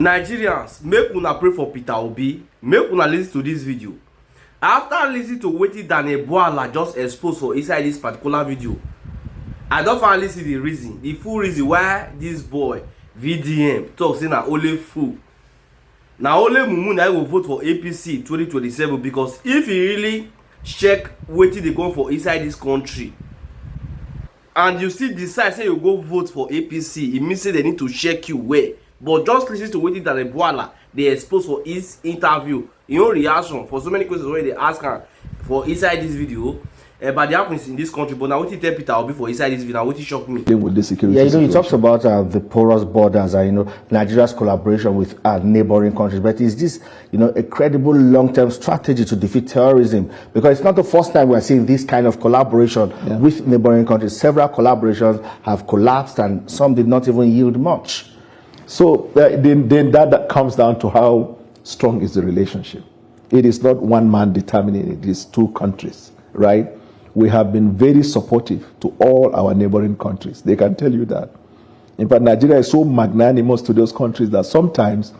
Nigerians, make una pray for Peter Obi. Make una listen to this video. After listening to wetin Daniel Bwala just expose for inside this particular video, I don finally see the reason, the full reason why this boy VDM talk say na only fool, na only mumu na go vote for APC 2027, because if he really check wetin dey go for inside this country and you still decide say you go vote for APC, e mean say they need to check you well. But just listen to wetin Daniel Bwala dey expose for his interview, im own reaction for so many questions wey dey ask am for inside this video about the happens in this country. But now wetin tell Peter Obi for inside this video, now wetin shock me. With the security he talks about the porous borders and Nigeria's collaboration with neighboring countries. But is this a credible long-term strategy to defeat terrorism? Because it's not the first time we're seeing this kind of collaboration with neighboring countries. Several collaborations have collapsed and some did not even yield much. So then that comes down to how strong is the relationship. It is not one man determining it, is two countries, right? We have been very supportive to all our neighboring countries. They can tell you that. In fact, Nigeria is so magnanimous to those countries that sometimes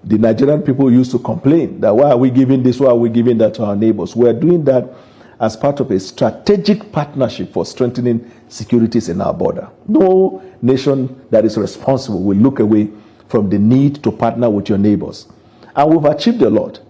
the Nigerian people used to complain that why are we giving this, why are we giving that to our neighbors? We are doing that as part of a strategic partnership for strengthening securities in our border. No nation that is responsible will look away from the need to partner with your neighbors. And we've achieved a lot.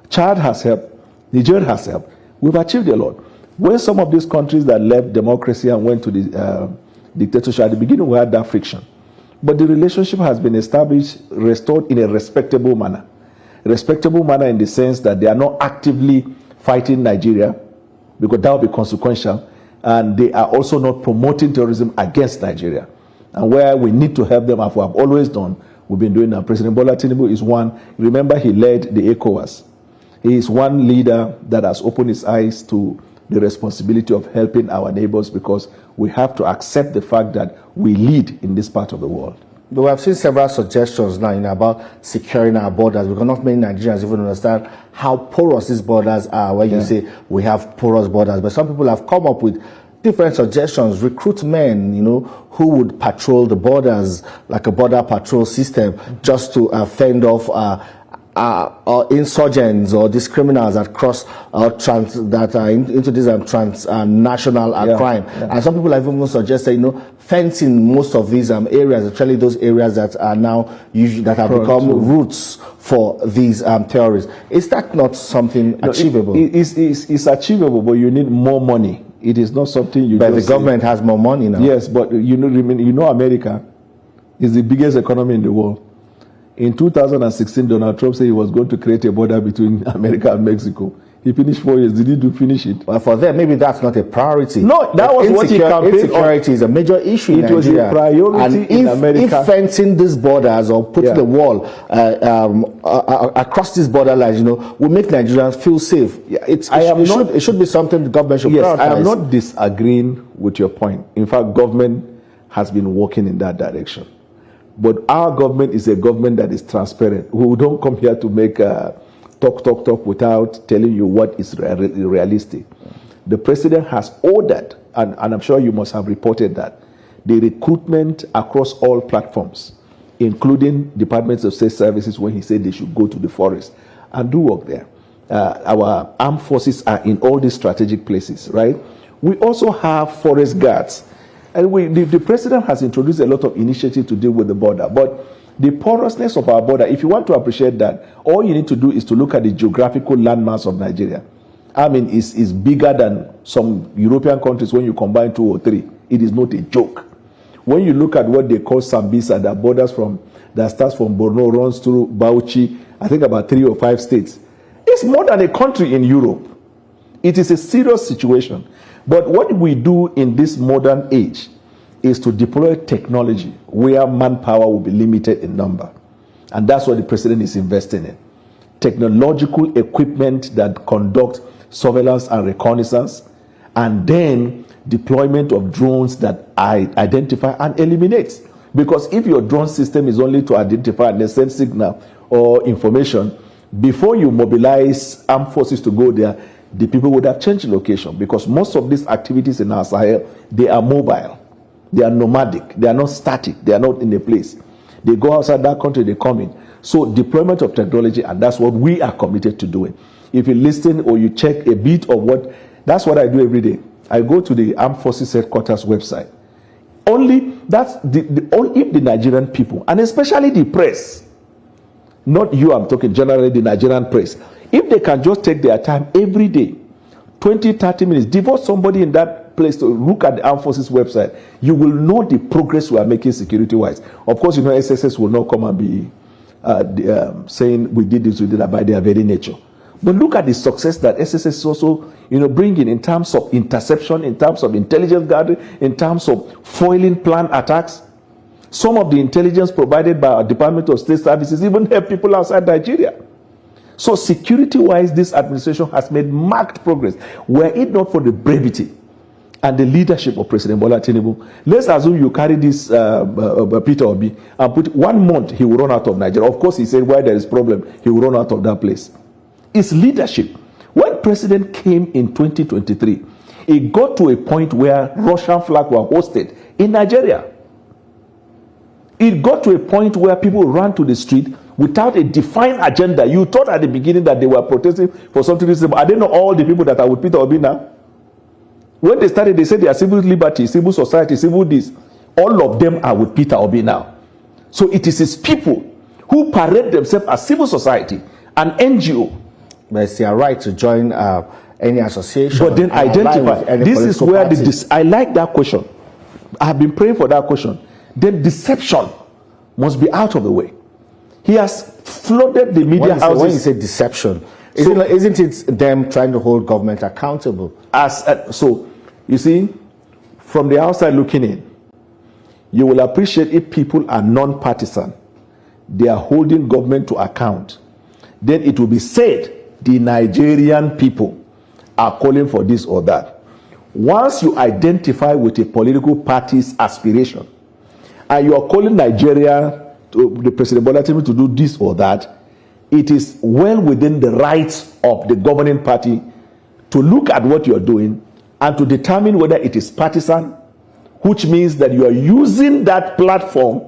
Chad has helped. Niger has helped. We've achieved a lot. When some of these countries that left democracy and went to the dictatorship, at the beginning we had that friction. But the relationship has been established, restored in a respectable manner. A respectable manner in the sense that they are not actively fighting Nigeria, because that will be consequential, and they are also not promoting terrorism against Nigeria. And where we need to help them, as we have always done, we've been doing that. President Bola Tinubu is one. Remember, he led the ECOWAS. He is one leader that has opened his eyes to the responsibility of helping our neighbors, because we have to accept the fact that we lead in this part of the world. But we have seen several suggestions now about securing our borders, because not many Nigerians even understand how porous these borders are. When you say we have porous borders, but some people have come up with different suggestions. Recruit men, who would patrol the borders like a border patrol system, just to fend off insurgents or these criminals that cross that are into this transnational crime. And some people have even suggested, fencing most of these areas, especially those areas that are now that have become routes for these terrorists. Is that not something achievable? It's achievable, but you need more money. It is not something you. But the government has more money now. Yes, but America is the biggest economy in the world. In 2016, Donald Trump said he was going to create a border between America and Mexico. He finished 4 years. Did he finish it? Well, for them, maybe that's not a priority. No, that was what he campaigned on. Insecurity is a major issue in Nigeria. It was a priority in America. If fencing these borders or putting the wall across these borderlines, will make Nigerians feel safe. It should be something the government should prioritize. I am not disagreeing with your point. In fact, government has been working in that direction. But our government is a government that is transparent. We don't come here to make talk without telling you what is realistic. The president has ordered, and I'm sure you must have reported that, the recruitment across all platforms, including departments of state services, when he said they should go to the forest and do work there. Our armed forces are in all these strategic places, right? We also have forest guards. And the president has introduced a lot of initiatives to deal with the border. But the porousness of our border, if you want to appreciate that, all you need to do is to look at the geographical landmass of Nigeria. I mean, it's bigger than some European countries when you combine 2 or 3. It is not a joke. When you look at what they call Sambisa, that starts from Borno, runs through Bauchi, I think about 3 or 5 states. It's more than a country in Europe. It is a serious situation. But what we do in this modern age is to deploy technology where manpower will be limited in number. And that's what the president is investing in. Technological equipment that conduct surveillance and reconnaissance, and then deployment of drones that identify and eliminate. Because if your drone system is only to identify and send signal or information, before you mobilize armed forces to go there, the people would have changed location, because most of these activities in our Sahel, they are mobile, they are nomadic, they are not static, they are not in a place. They go outside that country, they come in. So deployment of technology, and that's what we are committed to doing. If you listen or you check a bit of what, that's what I do every day. I go to the Armed Forces Headquarters website. Only that's if the Nigerian people, and especially the press, not you, I'm talking generally the Nigerian press, if they can just take their time every day, 20, 30 minutes, devote somebody in that place to look at the Armed Forces website, you will know the progress we are making security-wise. Of course, you know, SSS will not come and be saying we did this, we did that by their very nature. But look at the success that SSS is also, you know, bringing in terms of interception, in terms of intelligence gathering, in terms of foiling planned attacks. Some of the intelligence provided by our Department of State Services even help people outside Nigeria. So security-wise, this administration has made marked progress. Were it not for the brevity and the leadership of President Bola Tinubu, let's assume you carry this Peter Obi and put 1 month, he will run out of Nigeria. Of course, he said where there is problem, he will run out of that place. It's leadership. When President came in 2023, it got to a point where Russian flags were hosted in Nigeria. It got to a point where people ran to the street without a defined agenda. You thought at the beginning that they were protesting for something reasonable. I don't know all the people that are with Peter Obi now. When they started, they said they are civil liberty, civil society, civil this. All of them are with Peter Obi now. So it is his people who parade themselves as civil society, an NGO. But it's their right to join any association. But then identify. This is where I like that question. I have been praying for that question. Then deception must be out of the way. He has flooded the media houses. When you say deception, isn't it them trying to hold government accountable? So, you see, from the outside looking in, you will appreciate if people are non-partisan, they are holding government to account. Then it will be said the Nigerian people are calling for this or that. Once you identify with a political party's aspiration, and you are calling Nigeria, the President Bola Tinubu, to do this or that, it is well within the rights of the governing party to look at what you are doing and to determine whether it is partisan, which means that you are using that platform,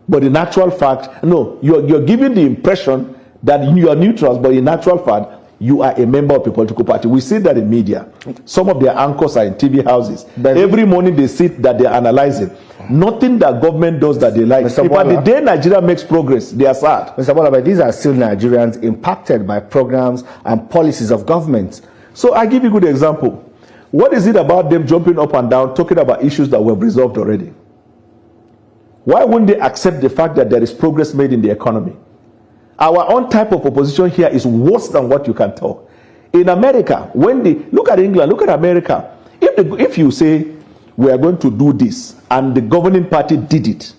but in actual fact, no, you're giving the impression that you are neutral, but in actual fact, you are a member of a political party. We see that in media. Some of their anchors are in TV houses. Every morning they sit that they're analyzing. Nothing that government does that they like. If at the day Nigeria makes progress, they are sad. Mr. Bola, but these are still Nigerians impacted by programs and policies of government. So I give you a good example. What is it about them jumping up and down, talking about issues that were resolved already? Why wouldn't they accept the fact that there is progress made in the economy? Our own type of opposition here is worse than what you can tell. In America, when they look at England, look at America. If you say we are going to do this and the governing party did it,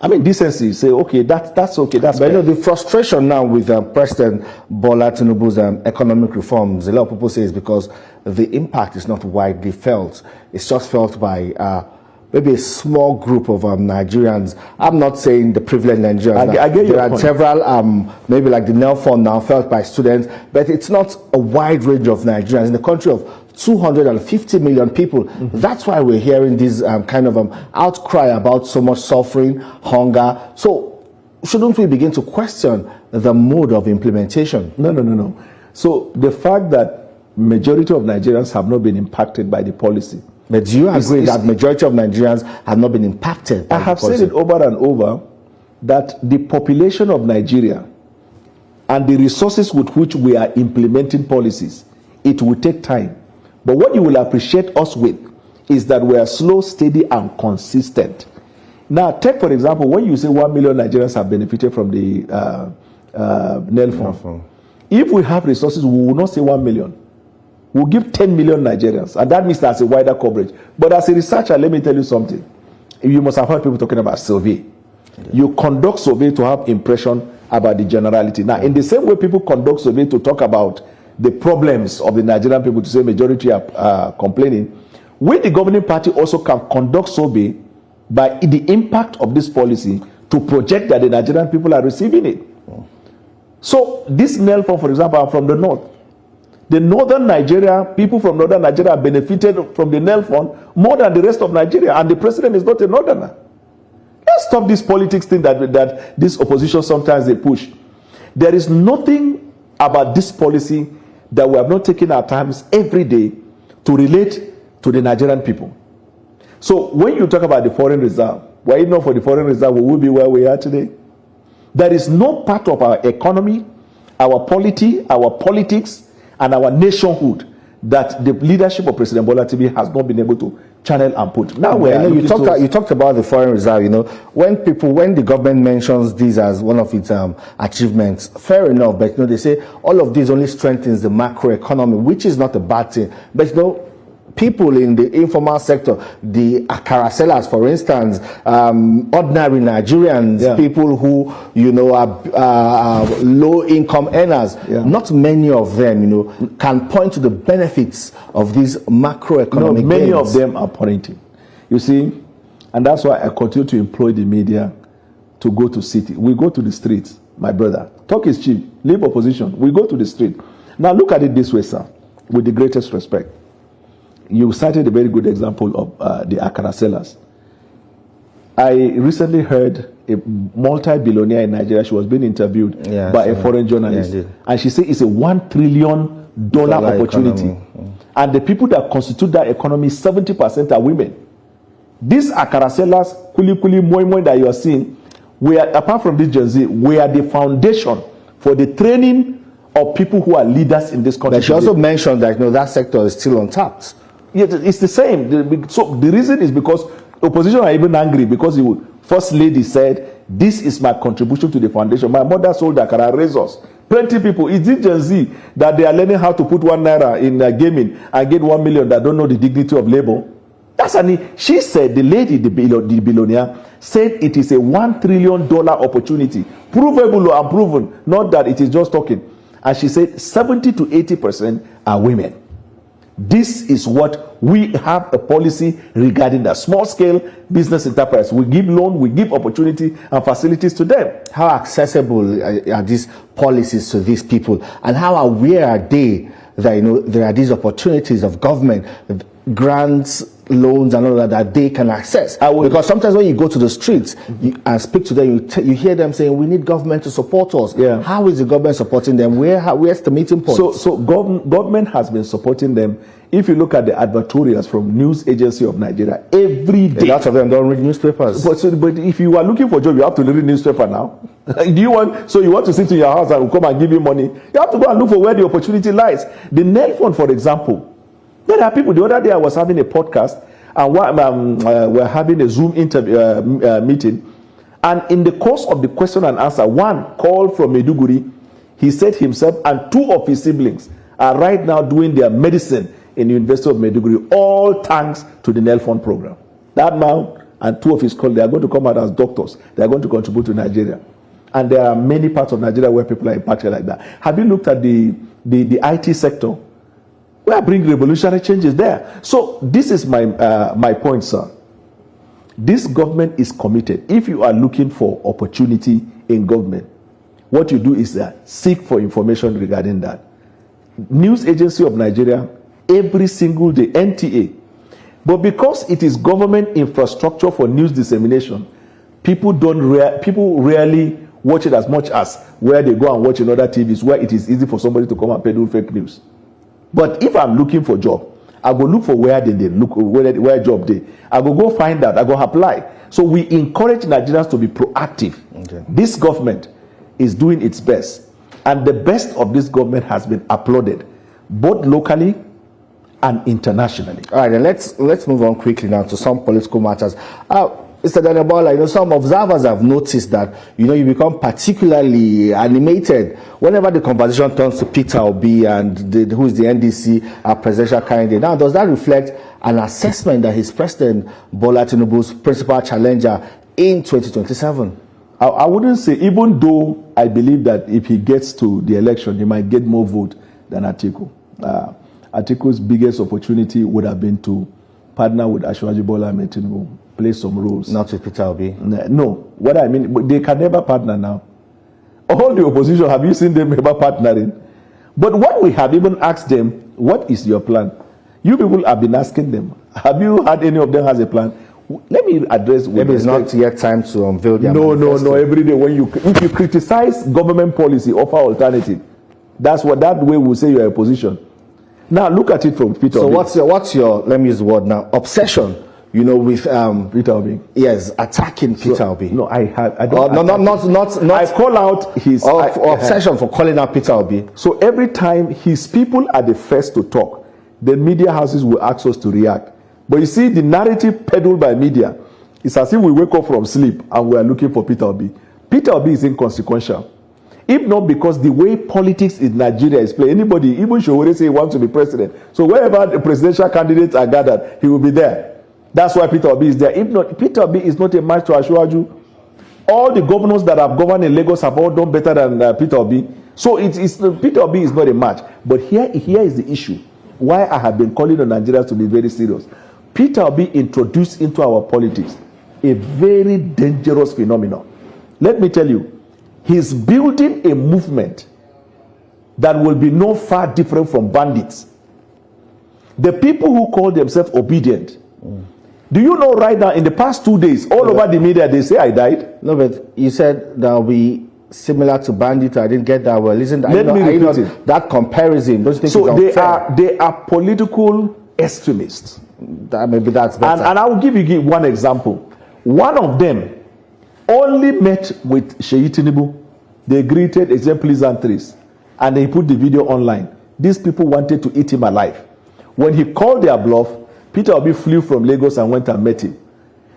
I mean, decency, say, okay, that's okay, that's but you know, the frustration now with President Bola Tinubu's economic reforms, a lot of people say is because the impact is not widely felt. It's just felt by maybe a small group of Nigerians. I'm not saying the privileged Nigerians. I get there are point. Several, maybe like the NEL Fund now felt by students, but it's not a wide range of Nigerians in the country of 250 million people. That's why we're hearing this kind of outcry about so much suffering, hunger. So shouldn't we begin to question the mode of implementation? No. So the fact that majority of Nigerians have not been impacted by the policy. But do you agree that majority of Nigerians have not been impacted by I have the policy? said it over and over that the population of Nigeria and the resources with which we are implementing policies, it will take time. But what you will appreciate us with is that we are slow, steady, and consistent. Now, take for example, when you say 1 million Nigerians have benefited from the NEL Fund. If we have resources, we will not say 1 million. We'll give 10 million Nigerians, and that means that's a wider coverage. But as a researcher, let me tell you something. You must have heard people talking about survey. You conduct survey to have impression about the generality. Now, in the same way people conduct survey to talk about the problems of the Nigerian people, to say majority are complaining, we, the governing party, also can conduct survey by the impact of this policy to project that the Nigerian people are receiving it. So this NEL Fund, for example, are from the north. The northern Nigeria, people from northern Nigeria benefited from the NEL Fund more than the rest of Nigeria, and the president is not a northerner. Let's stop this politics thing that this opposition sometimes they push. There is nothing about this policy that we have not taken our times every day to relate to the Nigerian people. So when you talk about the foreign reserve, were it not for the foreign reserve, we would be where we are today. There is no part of our economy, our polity, our politics, and our nationhood that the leadership of President Bola Tinubu has not been able to channel and put. Now you talked about the foreign reserve. When the government mentions this as one of its achievements, fair enough. But they say all of this only strengthens the macro economy, which is not a bad thing. But people in the informal sector, the akara sellers, for instance, ordinary Nigerians, people who are low-income earners, not many of them, can point to the benefits of these macroeconomic gains. Many of them are pointing. You see, and that's why I continue to employ the media to go to city. We go to the streets, my brother. Talk is cheap. Leave opposition. We go to the street. Now look at it this way, sir, with the greatest respect. You cited a very good example of the akara sellers. I recently heard a multi-billionaire in Nigeria. She was being interviewed by a foreign journalist. And she said it's a $1 trillion opportunity. And the people that constitute that economy, 70% are women. These akara sellers, kuli moi moi that you are seeing, apart from this Gen Z, we are the foundation for the training of people who are leaders in this country. But she also mentioned that that sector is still untapped. Yeah, it's the same. So the reason is because opposition are even angry because the first lady said, "This is my contribution to the foundation. My mother sold akara razors." Plenty of people. Is it Gen Z that they are learning how to put 1 naira in gaming and get 1 million that don't know the dignity of labor? She said, the lady, the billionaire, said it is a $1 trillion opportunity, provable or unproven, not that it is just talking. And she said 70 to 80% are women. This is what we have a policy regarding the small scale business enterprise. We give loan, we give opportunity and facilities to them. How accessible are these policies to these people, and how aware are they that there are these opportunities of government grants, loans, and all that they can access? Because sometimes when you go to the streets and speak to them, you hear them saying, "We need government to support us." How is the government supporting them? Where's the meeting point? So government has been supporting them. If you look at the advertorials from News Agency of Nigeria, every day. A lot of them don't read newspapers. But if you are looking for a job, you have to read newspaper now. You want to sit in your house and come and give you money? You have to go and look for where the opportunity lies. The Nel Fund, for example. There are people. The other day I was having a podcast and we're having a Zoom interview meeting, and in the course of the question and answer, one called from Maiduguri. He said himself and 2 of his siblings are right now doing their medicine in the University of Maiduguri, all thanks to the Nel Fund program. That man and 2 of his colleagues, they are going to come out as doctors. They are going to contribute to Nigeria. And there are many parts of Nigeria where people are impacted like that. Have you looked at the IT sector? We are bringing revolutionary changes there. So this is my point, sir. This government is committed. If you are looking for opportunity in government, what you do is seek for information regarding that. News Agency of Nigeria, every single day, NTA. But because it is government infrastructure for news dissemination, people rarely watch it as much as where they go and watch in other TVs where it is easy for somebody to come and peddle fake news. But if I'm looking for job, I go look for where they look, where job they. I go find that. I go apply. So we encourage Nigerians to be proactive. Okay. This government is doing its best, and the best of this government has been applauded, both locally and internationally. All right, then let's move on quickly now to some political matters. Mr. Daniel, some observers have noticed that you become particularly animated whenever the conversation turns to Peter Obi and who is the NDC presidential candidate. Now, does that reflect an assessment that he's President Bola Tinubu's principal challenger in 2027? I wouldn't say, even though I believe that if he gets to the election, he might get more vote than Atiku. Atiku's biggest opportunity would have been to partner with Asiwaju Bola Tinubu, play some roles. Not with Peter Obi? No. What I mean, they can never partner now. All the opposition, have you seen them ever partnering? But what we have even asked them, what is your plan? You people have been asking them. Have you had any of them has a plan? Let me address. Maybe it's not yet time to unveil their manifesto. No. Every day if you criticize government policy, offer alternative. That way we'll say you're a opposition. Now look at it from Peter. So what's your let me use the word now, obsession? With Peter Obi. Yes, attacking Peter Obi. No, I don't. Not. I call out his obsession for calling out Peter Obi. So every time his people are the first to talk, the media houses will ask us to react. But you see, the narrative peddled by media, it's as if we wake up from sleep and we are looking for Peter Obi. Peter Obi is inconsequential. If not because the way politics in Nigeria is played, anybody, even Showore, say he wants to be president. So wherever the presidential candidates are gathered, he will be there. That's why Peter Obi is there. If not, Peter Obi is not a match to Ashwaju. All the governors that have governed in Lagos have all done better than Peter Obi. So Peter Obi is not a match. But here is the issue. Why I have been calling on Nigerians to be very serious. Peter Obi introduced into our politics a very dangerous phenomenon. Let me tell you, he's building a movement that will be no far different from bandits. The people who call themselves obedient. Do you know right now, in the past 2 days, all over the media, they say I died? No, but you said that will be similar to bandit. I didn't get that well. Listen, Let me repeat it. That comparison, don't you think so it's unfair? they are political extremists. Maybe that's better. And I will give you one example. One of them only met with Sheyi Tinubu. They greeted exemplisantres and they put the video online. These people wanted to eat him alive. When he called their bluff, Peter Obi flew from Lagos and went and met him.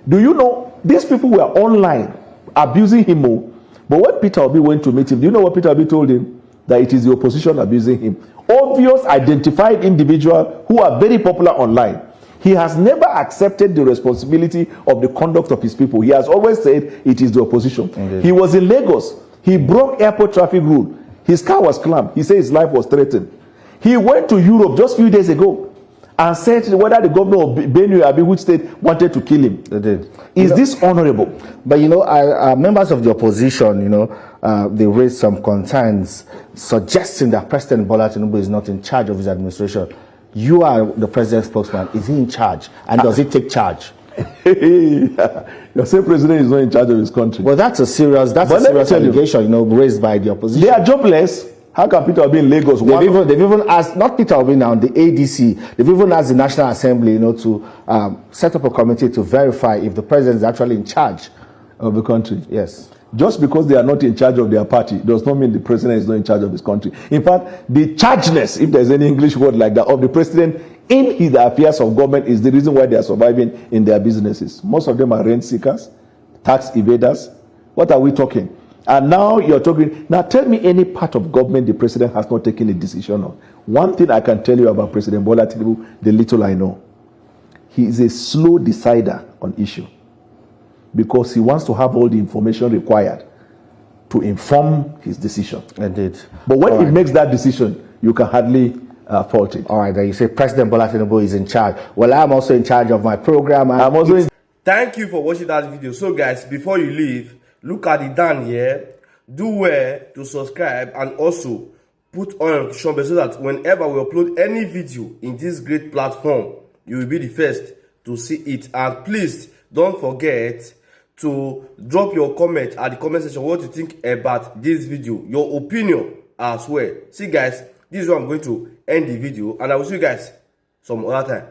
Do you know, these people were online abusing him more. But when Peter Obi went to meet him, do you know what Peter Obi told him? That it is the opposition abusing him. Obvious identified individuals who are very popular online. He has never accepted the responsibility of the conduct of his people. He has always said it is the opposition. Indeed. He was in Lagos. He broke airport traffic rule. His car was clamped. He said his life was threatened. He went to Europe just a few days ago and said whether the governor of Benue or which state wanted to kill him. They did. Is this honorable? But members of the opposition, they raised some concerns suggesting that President Bola Tinubu is not in charge of his administration. You are the president's spokesman. Is he in charge? And does he take charge? Your same president is not in charge of his country. Well, that's a serious allegation, raised by the opposition. They are jobless. How can Peter Obi in Lagos? They've even asked, not Peter Obi now, the ADC, they've even asked the National Assembly, to set up a committee to verify if the president is actually in charge of the country. Yes. Just because they are not in charge of their party does not mean the president is not in charge of his country. In fact, the chargeness, if there's any English word like that, of the president in his affairs of government is the reason why they are surviving in their businesses. Most of them are rent seekers, tax evaders. What are we talking? And now you're talking. Now tell me any part of government the president has not taken a decision on. One thing I can tell you about President Bola Tinubu, the little I know, he is a slow decider on issue. Because he wants to have all the information required to inform his decision. Indeed. But when he makes that decision, you can hardly fault it. All right, then you say President Bola Tinubu is in charge. Well, I'm also in charge of my program. I'm also in. Thank you for watching that video. So guys, before you leave, look at it down here. Do well to subscribe and also put on notification bell so that whenever we upload any video in this great platform, you will be the first to see it. And please don't forget to drop your comment at the comment section what you think about this video, your opinion as well. See guys, this is where I'm going to end the video and I will see you guys some other time.